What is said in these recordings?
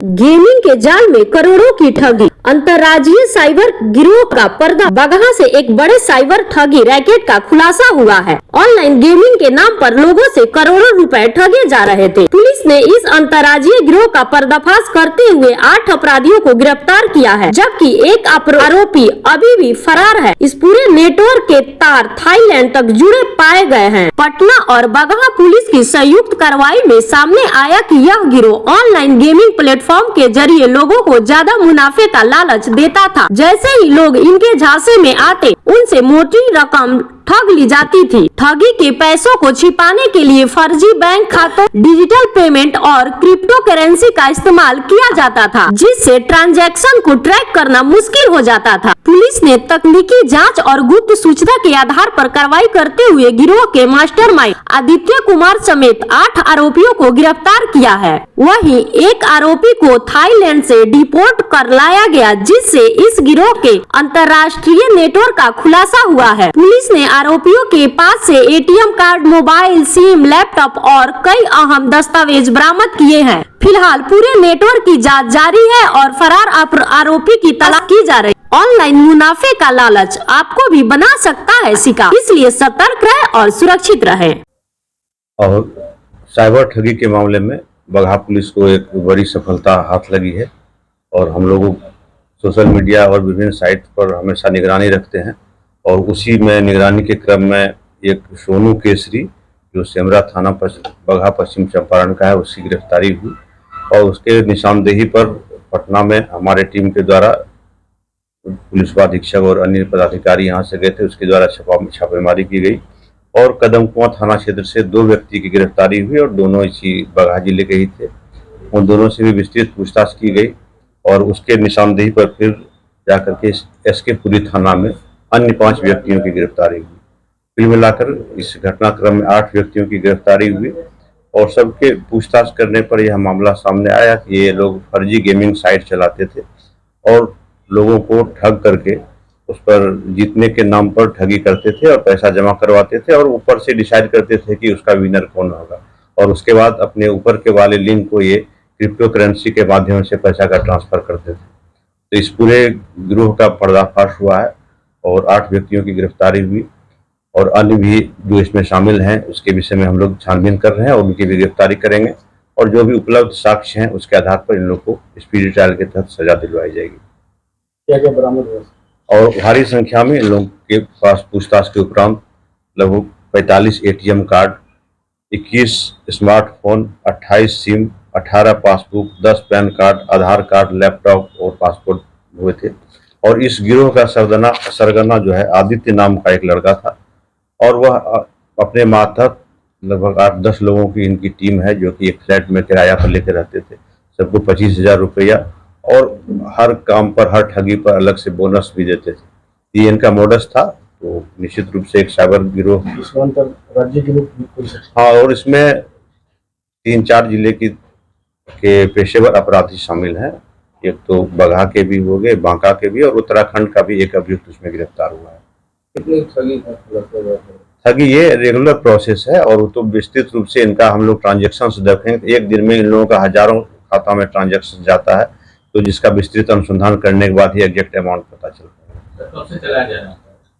Gaming के जाल में करोड़ों की ठगी। अंतर्राज्यीय साइबर गिरोह का पर्दा बगहा से एक बड़े साइबर ठगी रैकेट का खुलासा हुआ है। ऑनलाइन गेमिंग के नाम पर लोगों से करोड़ों रुपए ठगे जा रहे थे। पुलिस ने इस अंतर्राज्यीय गिरोह का पर्दाफाश करते हुए 8 अपराधियों को गिरफ्तार किया है, जबकि एक आरोपी अभी भी फरार है। इस पूरे नेटवर्क के तार थाईलैंड तक जुड़े पाए गए हैं। पटना और बगहा पुलिस की संयुक्त कार्रवाई में सामने आया कि यह गिरोह ऑनलाइन गेमिंग प्लेटफॉर्म के जरिए लोगों को ज्यादा मुनाफे का लालच देता था। जैसे ही लोग इनके झांसे में आते, उनसे मोटी रकम ठग ली जाती थी। ठगी के पैसों को छिपाने के लिए फर्जी बैंक खातों, डिजिटल पेमेंट और क्रिप्टो करेंसी का इस्तेमाल किया जाता था, जिससे ट्रांजैक्शन को ट्रैक करना मुश्किल हो जाता था। पुलिस ने तकनीकी जांच और गुप्त सूचना के आधार पर कार्रवाई करते हुए गिरोह के मास्टरमाइंड आदित्य कुमार समेत 8 आरोपियों को गिरफ्तार किया है। वहीं एक आरोपी को थाईलैंड से डिपोर्ट कर लाया गया, जिससे इस गिरोह के अंतर्राष्ट्रीय नेटवर्क का खुलासा हुआ है। पुलिस ने आरोपियों के पास से ATM card, mobile, SIM, laptop और कई अहम दस्तावेज बरामद किए हैं। फिलहाल पूरे नेटवर्क की जांच जारी है और फरार आरोपी की तलाश की जा रही है। ऑनलाइन मुनाफे का लालच आपको भी बना सकता है शिकार, इसलिए सतर्क रहें और सुरक्षित रहें। और साइबर ठगी के मामले में बगहा पुलिस को एक बड़ी सफलता हाथ लगी है और हम लोग सोशल मीडिया और विभिन्न साइट पर हमेशा निगरानी रखते हैं और उसी में निगरानी के क्रम में एक सोनू केसरी जो सेमरा थाना बगहा पश्चिम चंपारण का है, उसकी गिरफ्तारी हुई और उसके निशानदेही पर पटना में हमारे टीम के द्वारा पुलिस अधीक्षक और अन्य पदाधिकारी यहाँ से गए थे, उसके द्वारा छापेमारी की गई और कदमकुआं थाना क्षेत्र से 2 व्यक्ति की गिरफ्तारी हुई और दोनों इसी बगहा जिले के ही थे। उन दोनों से भी विस्तृत पूछताछ की गई और उसके निशानदेही पर फिर जाकर के एसके पुरी थाना में अन्य 5 व्यक्तियों की गिरफ्तारी हुई। कुल मिलाकर इस घटनाक्रम में 8 व्यक्तियों की गिरफ्तारी हुई और सबके पूछताछ करने पर यह मामला सामने आया कि ये लोग फर्जी गेमिंग साइट चलाते थे और लोगों को ठग करके उस पर जीतने के नाम पर ठगी करते थे और पैसा जमा करवाते थे और ऊपर से डिसाइड करते थे कि उसका विनर कौन होगा और उसके बाद अपने ऊपर के वाले लिंक को ये क्रिप्टो करेंसी के माध्यम से पैसा का ट्रांसफर करते थे। तो इस पूरे गिरोह का पर्दाफाश हुआ है और 8 व्यक्तियों की गिरफ्तारी हुई और अन्य भी जो इसमें शामिल हैं उसके विषय में हम लोग छानबीन कर रहे हैं और उनकी भी गिरफ्तारी करेंगे और जो भी उपलब्ध साक्ष्य हैं उसके आधार पर इन लोग को स्पीडी ट्रायल के तहत सजा दिलवाई जाएगी। क्या क्या बरामद हुआ और भारी संख्या में इन लोगों के पास पूछताछ के उपरांत लगभग 45 ATM card, 21 smartphone, 28 SIM, 18 passbook, 10 PAN card, Aadhaar card, laptop और पासपोर्ट हुए थे। और इस गिरोह का सरगना जो है आदित्य नाम का एक लड़का था और वह अपने मातहत लगभग 8-10 लोगों की इनकी टीम है जो कि एक फ्लैट में किराया पर लेकर रहते थे। सबको 25,000 रुपया और हर काम पर, हर ठगी पर अलग से बोनस भी देते थे। ये इनका मोडस था। तो निश्चित रूप से एक साइबर गिरोह, राज्य गिरोह, हाँ, और इसमें 3-4 जिले के पेशेवर अपराधी शामिल हैं। एक तो बगहा के भी हो गए, बांका के भी और उत्तराखंड का भी एक अभियुक्त उसमें गिरफ्तार हुआ है। ठगी ये रेगुलर प्रोसेस है और तो विस्तृत रूप से इनका हम लोग ट्रांजेक्शन देखेंगे। एक दिन में इन लोगों का हजारों खाता में ट्रांजेक्शन जाता है, तो जिसका विस्तृत अनुसंधान करने के बाद ही एग्जैक्ट अमाउंट पता चलता है। कब से चलाया जा रहा है?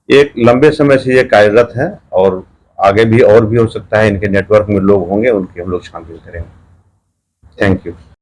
एक लंबे समय से ये कार्यरत है और आगे भी और भी हो सकता है इनके नेटवर्क में लोग होंगे, उनकी हम लोग छानबीन करेंगे। Thank you.